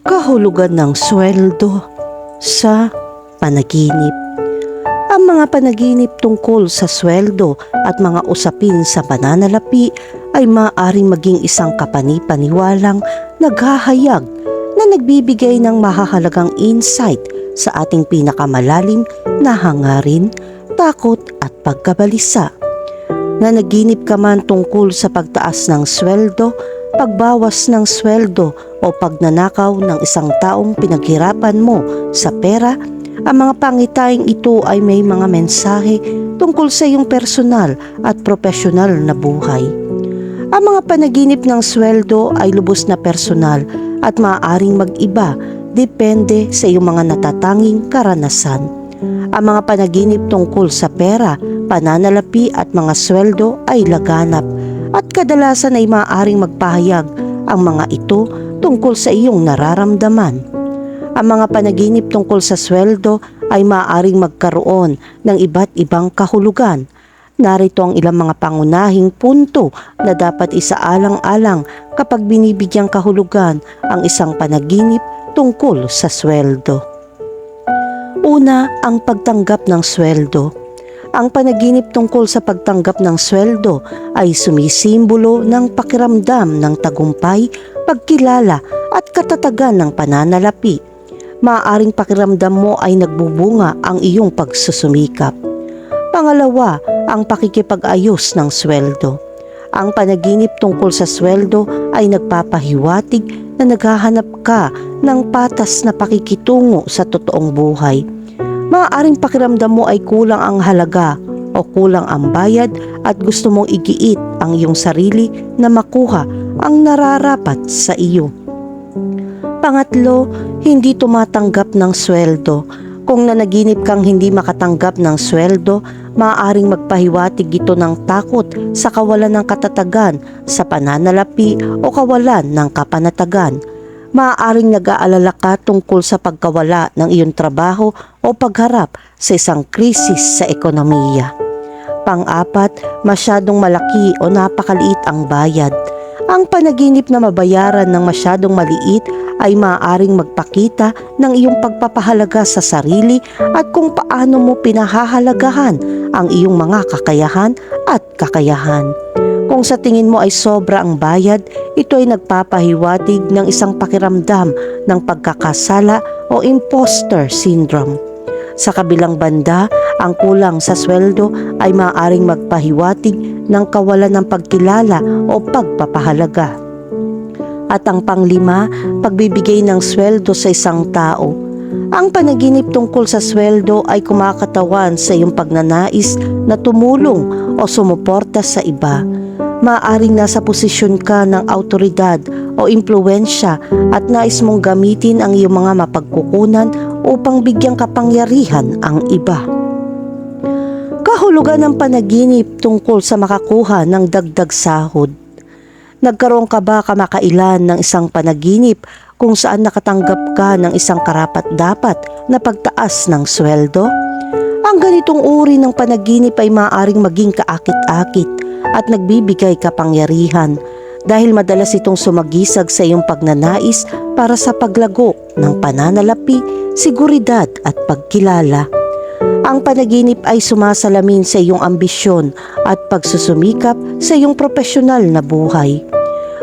Kahulugan ng sweldo sa panaginip. Ang mga panaginip tungkol sa sweldo at mga usapin sa pananalapi ay maaaring maging isang kapani-paniwalang naghahayag na nagbibigay ng mahahalagang insight sa ating pinakamalalim na hangarin, takot at pagkabalisa. Nanaginip ka man tungkol sa pagtaas ng sweldo, pagbawas ng sweldo o pagnanakaw ng isang taong pinaghirapan mo sa pera, ang mga pangitaing ito ay may mga mensahe tungkol sa iyong personal at profesional na buhay. Ang mga panaginip ng sweldo ay lubos na personal at maaaring mag-iba depende sa iyong mga natatanging karanasan. Ang mga panaginip tungkol sa pera, pananalapi at mga sweldo ay laganap at kadalasan ay maaaring magpahayag ang mga ito tungkol sa iyong nararamdaman. Ang mga panaginip tungkol sa sweldo ay maaaring magkaroon ng iba't ibang kahulugan. Narito ang ilang mga pangunahing punto na dapat isaalang-alang kapag binibigyang kahulugan ang isang panaginip tungkol sa sweldo. Una, ang pagtanggap ng sweldo. Ang panaginip tungkol sa pagtanggap ng sweldo ay sumisimbolo ng pakiramdam ng tagumpay, pagkilala at katatagan ng pananalapi. Maaaring pakiramdam mo ay nagbubunga ang iyong pagsusumikap. Pangalawa, ang pakikipag-ayos ng sweldo. Ang panaginip tungkol sa sweldo ay nagpapahiwatig na naghahanap ka ng patas na pakikitungo sa totoong buhay. Maaaring pakiramdam mo ay kulang ang halaga o kulang ang bayad at gusto mong igiit ang iyong sarili na makuha ang nararapat sa iyo. Pangatlo, hindi tumatanggap ng sweldo. Kung nanaginip kang hindi makatanggap ng sweldo, maaaring magpahiwatig ito ng takot sa kawalan ng katatagan sa pananalapi o kawalan ng kapanatagan. Maaaring nag-aalala ka tungkol sa pagkawala ng iyong trabaho o pagharap sa isang krisis sa ekonomiya. Pang-apat, masyadong malaki o napakaliit ang bayad. Ang panaginip na mabayaran ng masyadong maliit ay maaaring magpakita ng iyong pagpapahalaga sa sarili at kung paano mo pinahahalagahan ang iyong mga kakayahan at kakayahan. Kung sa tingin mo ay sobra ang bayad, ito ay nagpapahiwatig ng isang pakiramdam ng pagkakasala o imposter syndrome. Sa kabilang banda, ang kulang sa sweldo ay maaaring magpahiwatig ng kawalan ng pagkilala o pagpapahalaga. At ang panglima, pagbibigay ng sweldo sa isang tao. Ang panaginip tungkol sa sweldo ay kumakatawan sa iyong pagnanais na tumulong o sumuporta sa iba. Maaaring nasa posisyon ka ng autoridad o impluwensya at nais mong gamitin ang iyong mga mapagkukunan upang bigyang kapangyarihan ang iba. Kahulugan ng panaginip tungkol sa makakuha ng dagdag sahod. Nagkaroon ka ba kamakailan ng isang panaginip kung saan nakatanggap ka ng isang karapat-dapat na pagtaas ng sweldo? Ang ganitong uri ng panaginip ay maaaring maging kaakit-akit at nagbibigay kapangyarihan dahil madalas itong sumagisag sa iyong pagnanais para sa paglago ng pananalapi, seguridad at pagkilala. Ang panaginip ay sumasalamin sa iyong ambisyon at pagsusumikap sa iyong profesional na buhay.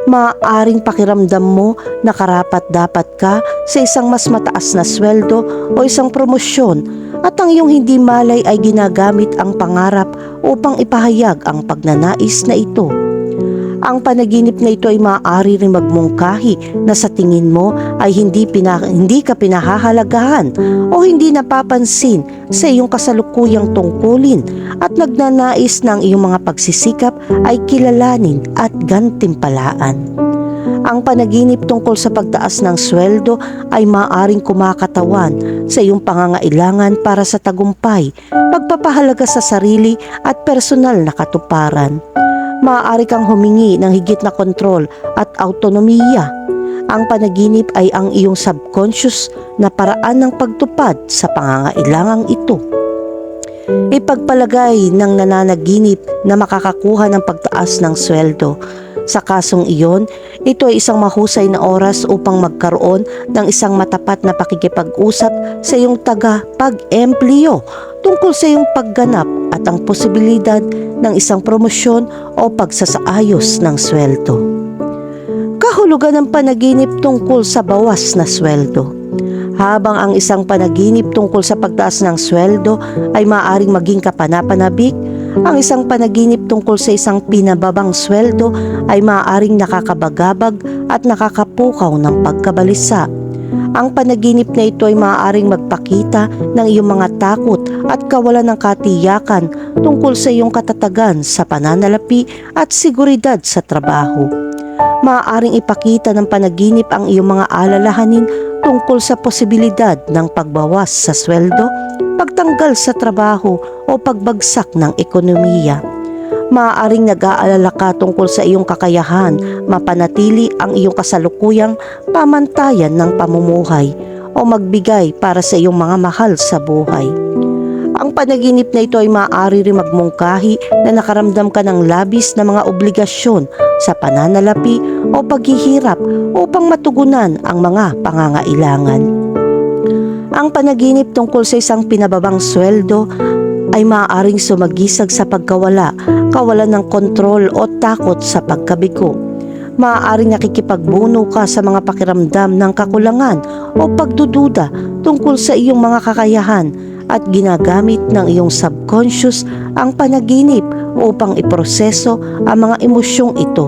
Maaaring pakiramdam mo na karapat-dapat ka sa isang mas mataas na sweldo o isang promosyon at ang iyong hindi malay ay ginagamit ang pangarap upang ipahayag ang pagnanais na ito. Ang panaginip na ito ay maaari rin magmungkahi na sa tingin mo ay hindi ka pinahahalagahan o hindi napapansin sa iyong kasalukuyang tungkulin at nagnanais na ang iyong mga pagsisikap ay kilalanin at gantimpalaan. Ang panaginip tungkol sa pagtaas ng sweldo ay maaaring kumakatawan sa iyong pangangailangan para sa tagumpay, pagpapahalaga sa sarili at personal na katuparan. Maaari kang humingi ng higit na kontrol at autonomiya. Ang panaginip ay ang iyong subconscious na paraan ng pagtupad sa pangangailangang ito. Ipagpalagay ng nananaginip na makakakuha ng pagtaas ng sweldo. Sa kasong iyon, ito ay isang mahusay na oras upang magkaroon ng isang matapat na pakikipag-usap sa iyong taga-pag-empleo tungkol sa iyong pagganap at ang posibilidad ng isang promosyon o pagsasaayos ng sweldo. Kahulugan ng panaginip tungkol sa bawas na sweldo. Habang ang isang panaginip tungkol sa pagtaas ng sweldo ay maaaring maging kapanapanabik, ang isang panaginip tungkol sa isang pinababang sweldo ay maaaring nakakabagabag at nakakapukaw ng pagkabalisa. Ang panaginip na ito ay maaaring magpakita ng iyong mga takot at kawalan ng katiyakan tungkol sa iyong katatagan sa pananalapi at seguridad sa trabaho. Maaaring ipakita ng panaginip ang iyong mga alalahanin tungkol sa posibilidad ng pagbawas sa sweldo, pagtanggal sa trabaho o pagbagsak ng ekonomiya. Maaaring nag-aalala ka tungkol sa iyong kakayahan mapanatili ang iyong kasalukuyang pamantayan ng pamumuhay o magbigay para sa iyong mga mahal sa buhay. Ang panaginip na ito ay maaari rin magmungkahi na nakaramdam ka ng labis na mga obligasyon sa pananalapi o paghihirap upang matugunan ang mga pangangailangan. Ang panaginip tungkol sa isang pinababang sweldo ay maaaring sumagisag sa pagkawala, kawalan ng kontrol o takot sa pagkabigo. Maaaring nakikipagbuno ka sa mga pakiramdam ng kakulangan o pagdududa tungkol sa iyong mga kakayahan at ginagamit ng iyong subconscious ang panaginip upang iproseso ang mga emosyong ito.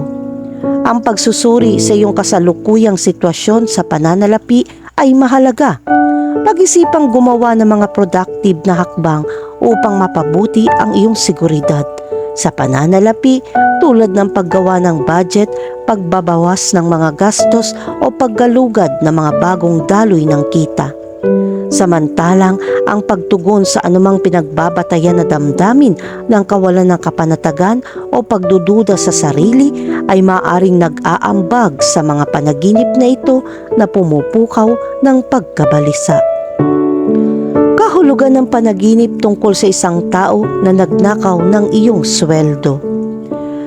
Ang pagsusuri sa iyong kasalukuyang sitwasyon sa pananalapi ay mahalaga. Pag-isipang gumawa ng mga productive na hakbang upang mapabuti ang iyong seguridad sa pananalapi tulad ng paggawa ng budget, pagbabawas ng mga gastos o paggalugad ng mga bagong daloy ng kita. Samantalang ang pagtugon sa anumang pinagbabatayan na damdamin ng kawalan ng kapanatagan o pagdududa sa sarili ay maaaring nag-aambag sa mga panaginip na ito na pumupukaw ng pagkabalisa. Kahulugan ng panaginip tungkol sa isang tao na nagnakaw ng iyong sweldo.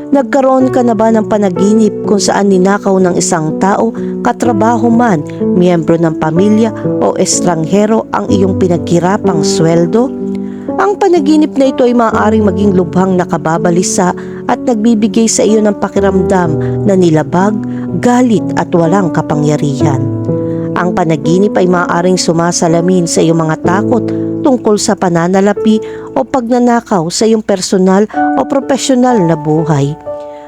Nagkaroon ka na ba ng panaginip kung saan ninakaw ng isang tao, katrabaho man, miyembro ng pamilya o estranghero ang iyong pinaghirapang sweldo? Ang panaginip na ito ay maaaring maging lubhang nakababalisa at nagbibigay sa iyo ng pakiramdam na nilabag, galit at walang kapangyarihan. Ang panaginip ay maaaring sumasalamin sa iyong mga takot tungkol sa pananalapi o pagnanakaw sa iyong personal o profesional na buhay.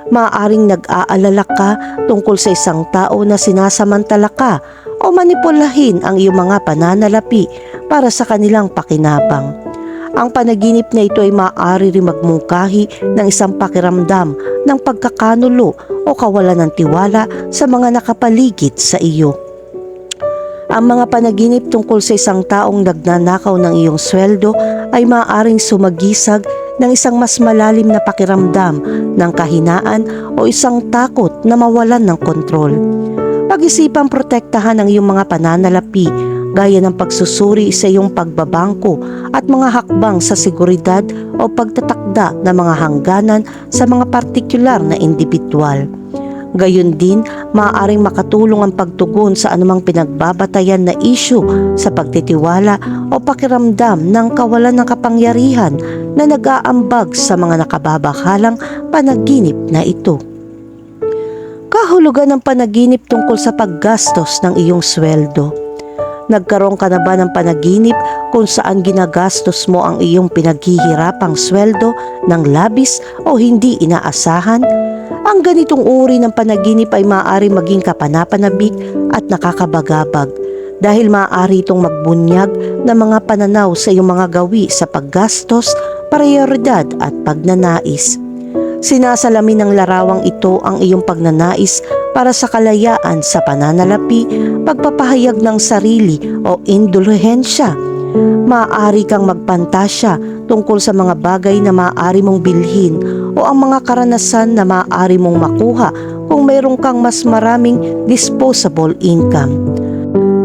Maaaring nag-aalala ka tungkol sa isang tao na sinasamantala ka o manipulahin ang iyong mga pananalapi para sa kanilang pakinabang. Ang panaginip na ito ay maaari rin magmungkahi ng isang pakiramdam ng pagkakanulo o kawalan ng tiwala sa mga nakapaligid sa iyo. Ang mga panaginip tungkol sa isang taong nagnanakaw ng iyong sweldo ay maaaring sumagisag ng isang mas malalim na pakiramdam ng kahinaan o isang takot na mawalan ng kontrol. Pag-isipang protektahan ang iyong mga pananalapi gaya ng pagsusuri sa iyong pagbabangko at mga hakbang sa seguridad o pagtatakda ng mga hangganan sa mga partikular na individual. Gayon din, maaaring makatulong ang pagtugon sa anumang pinagbabatayan na issue sa pagtitiwala o pakiramdam ng kawalan ng kapangyarihan na nag-aambag sa mga nakababakalang panaginip na ito. Kahulugan ng panaginip tungkol sa paggastos ng iyong sweldo. Nagkaroon ka na ba ng panaginip kung saan ginagastos mo ang iyong pinaghihirapang sweldo ng labis o hindi inaasahan? Ang ganitong uri ng panaginip ay maaari maging kapanapanabik at nakakabagabag dahil maaari itong magbunyag ng mga pananaw sa iyong mga gawi sa paggastos, prioridad at pagnanais. Sinasalamin ng larawang ito ang iyong pagnanais para sa kalayaan sa pananalapi, pagpapahayag ng sarili o indulhensya. Maaari kang magpantasya tungkol sa mga bagay na maaari mong bilhin o ang mga karanasan na maaari mong makuha kung mayroon kang mas maraming disposable income.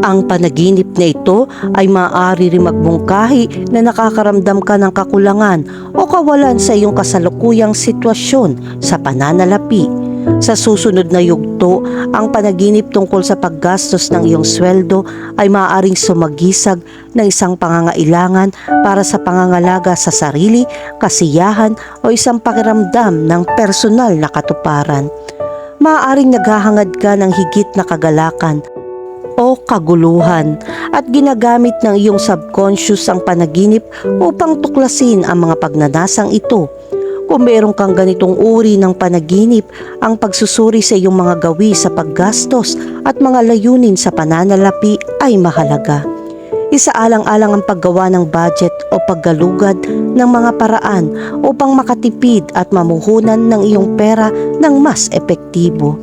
Ang panaginip na ito ay maaari rin magmungkahi na nakakaramdam ka ng kakulangan o kawalan sa iyong kasalukuyang sitwasyon sa pananalapi. Sa susunod na yugto, ang panaginip tungkol sa paggastos ng iyong sweldo ay maaaring sumagisag ng isang pangangailangan para sa pangangalaga sa sarili, kasiyahan o isang pakiramdam ng personal na katuparan. Maaaring naghahangad ka ng higit na kagalakan o kaguluhan at ginagamit ng iyong subconscious ang panaginip upang tuklasin ang mga pagnanasang ito. Kung meron kang ganitong uri ng panaginip, ang pagsusuri sa iyong mga gawi sa paggastos at mga layunin sa pananalapi ay mahalaga. Isaalang-alang ang paggawa ng budget o paggalugad ng mga paraan upang makatipid at mamuhunan ng iyong pera ng mas epektibo.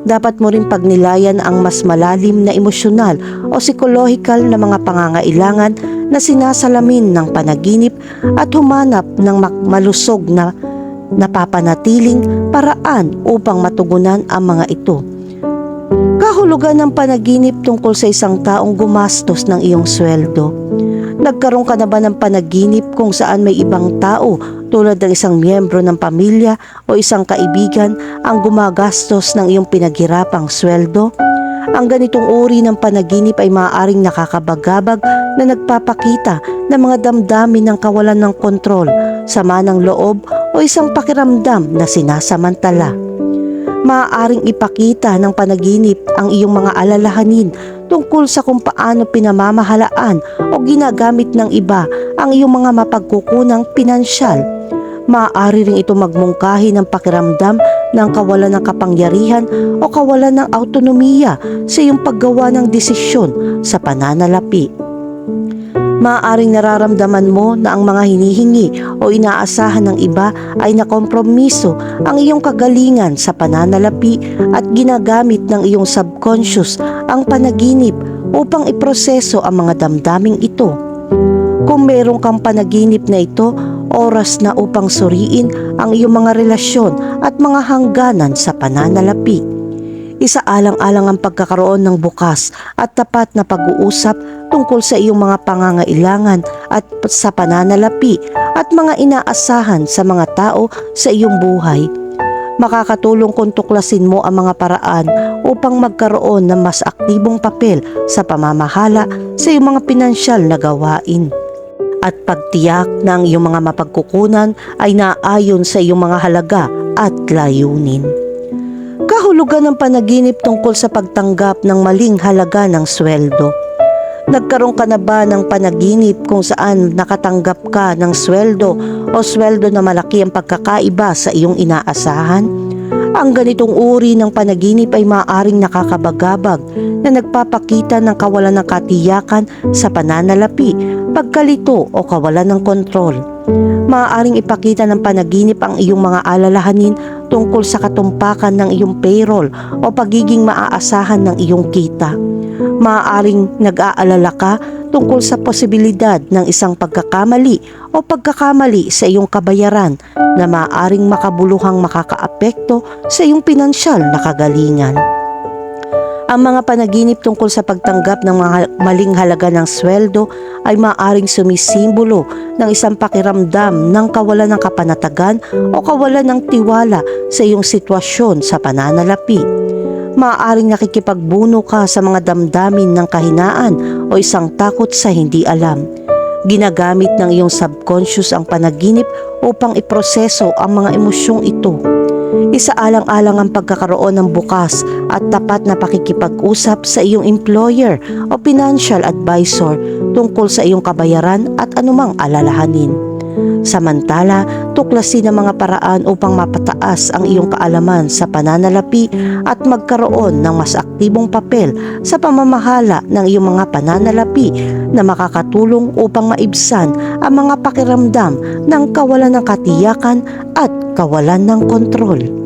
Dapat mo rin pagnilayan ang mas malalim na emosyonal o psikolohikal na mga pangangailangan na sinasalamin ng panaginip at humanap ng malusog na napapanatiling paraan upang matugunan ang mga ito. Kahulugan ng panaginip tungkol sa isang taong gumastos ng iyong sweldo. Nagkaroon ka na ba ng panaginip kung saan may ibang tao tulad ng isang miyembro ng pamilya o isang kaibigan ang gumagastos ng iyong pinaghirapang sweldo? Ang ganitong uri ng panaginip ay maaaring nakakabagabag na nagpapakita ng mga damdamin ng kawalan ng kontrol, sama ng loob o isang pakiramdam na sinasamantala. Maaaring ipakita ng panaginip ang iyong mga alalahanin tungkol sa kung paano pinamamahalaan o ginagamit ng iba ang iyong mga mapagkukunang pinansyal. Maaari rin ito magmungkahi ng pakiramdam ng kawalan ng kapangyarihan o kawalan ng autonomiya sa iyong paggawa ng desisyon sa pananalapi. Maaaring nararamdaman mo na ang mga hinihingi o inaasahan ng iba ay nakompromiso ang iyong kagalingan sa pananalapi at ginagamit ng iyong subconscious ang panaginip upang iproseso ang mga damdaming ito. Kung meron kang panaginip na ito, oras na upang suriin ang iyong mga relasyon at mga hangganan sa pananalapi. Isaalang-alang ang pagkakaroon ng bukas at tapat na pag-uusap tungkol sa iyong mga pangangailangan at sa pananalapi at mga inaasahan sa mga tao sa iyong buhay. Makakatulong kung tuklasin mo ang mga paraan upang magkaroon ng mas aktibong papel sa pamamahala sa iyong mga pinansyal na gawain. At pagtiyak na ang iyong mga mapagkukunan ay naayon sa iyong mga halaga at layunin. Kahulugan ng panaginip tungkol sa pagtanggap ng maling halaga ng sweldo. Nagkaroon ka na ba ng panaginip kung saan nakatanggap ka ng sweldo o sweldo na malaki ang pagkakaiba sa iyong inaasahan? Ang ganitong uri ng panaginip ay maaaring nakakabagabag na nagpapakita ng kawalan ng katiyakan sa pananalapi, pagkalito o kawalan ng kontrol. Maaaring ipakita ng panaginip ang iyong mga alalahanin tungkol sa katumpakan ng iyong payroll o pagiging maaasahan ng iyong kita. Maaaring nag-aalala ka tungkol sa posibilidad ng isang pagkakamali o pagkakamali sa iyong kabayaran na maaaring makabuluhang makakaapekto sa iyong pinansyal na kagalingan. Ang mga panaginip tungkol sa pagtanggap ng mga maling halaga ng sweldo ay maaaring sumisimbolo ng isang pakiramdam ng kawalan ng kapanatagan o kawalan ng tiwala sa iyong sitwasyon sa pananalapi. Maaaring nakikipagbuno ka sa mga damdamin ng kahinaan o isang takot sa hindi alam. Ginagamit ng iyong subconscious ang panaginip upang iproseso ang mga emosyong ito. Isaalang-alang ang pagkakaroon ng bukas at tapat na pakikipag-usap sa iyong employer o financial advisor tungkol sa iyong kabayaran at anumang alalahanin. Samantala, tuklasin ang mga paraan upang mapataas ang iyong kaalaman sa pananalapi at magkaroon ng mas aktibong papel sa pamamahala ng iyong mga pananalapi na makakatulong upang maibsan ang mga pakiramdam ng kawalan ng katiyakan at kawalan ng kontrol.